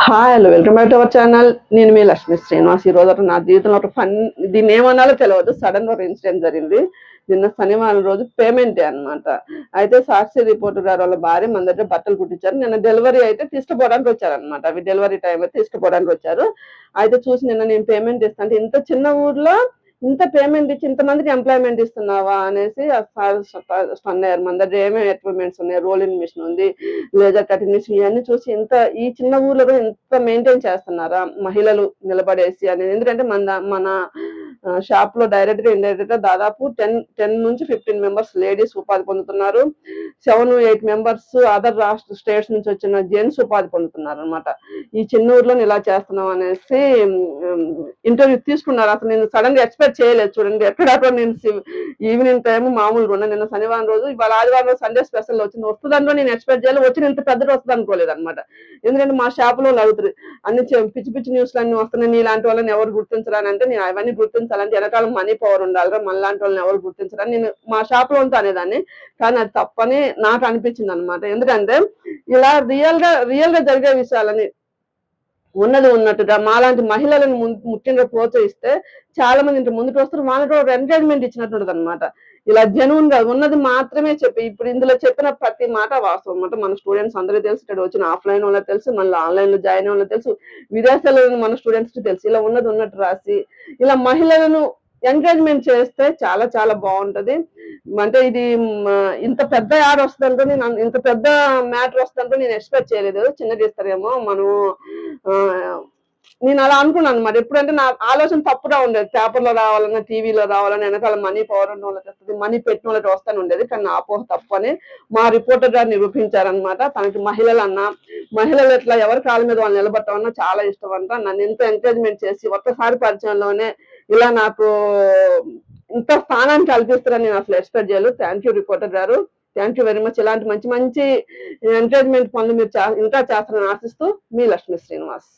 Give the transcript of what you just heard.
Hi hello welcome back to our channel. నేను మీ లక్ష్మీ శ్రీనివాస్. ఈ రోజు నా జీవితంలో ఒక దీన్ని ఏమన్నాలో తెలియదు, సడన్ ఒక ఇన్సిడెంట్ జరిగింది. నిన్న శనివారం రోజు పేమెంట్ డే అనమాట. అయితే సాక్షి రిపోర్టర్ గారు వాళ్ళ భార్య మన దగ్గర బట్టలు కుట్టించారు. నిన్న డెలివరీ అయితే తీసుకుపోవడానికి వచ్చారనమాట. అవి డెలివరీ టైం అయితే తీసుకుపోవడానికి వచ్చారు. అయితే చూసి నిన్న నేను పేమెంట్ ఇస్తాను, ఇంత చిన్న ఊర్లో ఇంత పేమెంట్ ఇచ్చి ఇంతమందికి ఎంప్లాయ్మెంట్ ఇస్తున్నావా అనేసి స్టన్ అయ్యారు. మన దగ్గర ఏమేమి ఎక్విప్మెంట్స్ ఉన్నాయి, రోలింగ్ మిషన్ ఉంది, లేజర్ కటింగ్ మిషన్, ఇవన్నీ చూసి ఇంత ఈ చిన్న ఊర్లో ఇంత మెయింటైన్ చేస్తున్నారా మహిళలు నిలబడేసి అనేది. ఎందుకంటే మన షాప్ లో డైరెక్ట్ గా ఇండైరెక్ట్ గా దాదాపు 10 నుంచి 15 మెంబర్స్ లేడీస్ ఉపాధి పొందుతున్నారు. 7-8 మెంబర్స్ అదర్ రాష్ట్ర స్టేట్స్ నుంచి వచ్చిన జెంట్స్ ఉపాధి పొందుతున్నారు అనమాట. ఈ చిన్న ఊర్లో ఇలా చేస్తున్నాం అనేసి ఇంటర్వ్యూ తీసుకున్నారు. అసలు నేను సడన్ గా ఎక్స్పెక్ట్ చేయలేదు. చూడండి, ఎక్కడక్కడ నేను ఈవినింగ్ టైం మామూలుగా ఉన్నా. నిన్న శనివారం రోజు, ఇవాళ ఆదివారం రోజు సండే స్పెషల్ వచ్చింది. వస్తుందంటే నేను ఎక్స్పెక్ట్ చేయాలి, వచ్చి ఇంత పెద్దది వస్తుంది అనుకోలేదు అనమాట. ఎందుకంటే మా షాప్ లో అడుగుతారు అన్ని పిచ్చి పిచ్చి న్యూస్లు అన్ని వస్తున్నాయి, నీలాంటి వాళ్ళని ఎవరు గుర్తించరాని. అంటే నేను అవన్నీ గుర్తించాలంటే వెనకాల మనీ పవర్ ఉండాలిరా, మనలాంటి వాళ్ళని ఎవరు గుర్తించరని నేను మా షాప్ లో ఉంటే అనేదాన్ని. కానీ అది తప్పని నాకు అనిపించింది అనమాట. ఎందుకంటే ఇలా రియల్ గా జరిగే విషయాలని ఉన్నది ఉన్నట్టుగా మాలాంటి మహిళలను ముఖ్యంగా ప్రోత్సహిస్తే చాలా మంది ఇంటి ముందుకు వస్తారు. వాళ్ళకి ఒక ఎంకరేజ్మెంట్ ఇచ్చినట్టు అనమాట. ఇలా జెన్యూన్ గా ఉన్నది మాత్రమే చెప్పి, ఇప్పుడు ఇందులో చెప్పిన ప్రతి మాట వాస్తవం అన్నమాట. మన స్టూడెంట్స్ అందరికీ తెలుసు, ఇక్కడ వచ్చిన ఆఫ్లైన్ వాళ్ళకి తెలుసు, మళ్ళీ ఆన్లైన్ లో జాయిన్ వాళ్ళకి తెలుసు, విదేశాల్లో మన స్టూడెంట్స్ కి తెలుసు. ఇలా ఉన్నది ఉన్నట్టు రాసి ఇలా మహిళలను ఎంకరేజ్మెంట్ చేస్తే చాలా చాలా బాగుంటది. అంటే ఇది ఇంత పెద్ద యాడ్ వస్తుందంటే, నేను ఇంత పెద్ద మ్యాటర్ వస్తుందంటే నేను ఎక్స్పెక్ట్ చేయలేదు. చిన్నది ఇస్తారేమో మనం నేను అలా అనుకున్నాను అనమాట. ఎప్పుడంటే నా ఆలోచన తప్పుగా ఉండేది. పేపర్లో రావాలన్నా, టీవీలో రావాలన్నా, వెనకాల మనీ పవర్ ఉన్న వాళ్ళకి వస్తుంది, మనీ పెట్టిన వాళ్ళకి వస్తానే ఉండేది. కానీ నా అపోహ తప్పు అని మా రిపోర్టర్ గారు నిరూపించారనమాట. తనకి మహిళలు ఎట్లా ఎవరి కాళ్ళ మీద వాళ్ళు నిలబడతామన్నా చాలా ఇష్టం అంట. నన్ను ఎంతో ఎంకరేజ్మెంట్ చేసి ఒక్కసారి పరిచయంలోనే ఇలా నాకు ఇంత స్థానాన్ని కల్పిస్తారని నేను అసలు ఎక్స్పెక్ట్ చేయలేదు. థ్యాంక్ యూ రిపోర్టర్ గారు, థ్యాంక్ యూ వెరీ మచ్. ఇలాంటి మంచి మంచి ఎంకరేజ్మెంట్ పనులు మీరు ఇంకా చేస్తారని ఆశిస్తూ మీ లక్ష్మీ శ్రీనివాస్.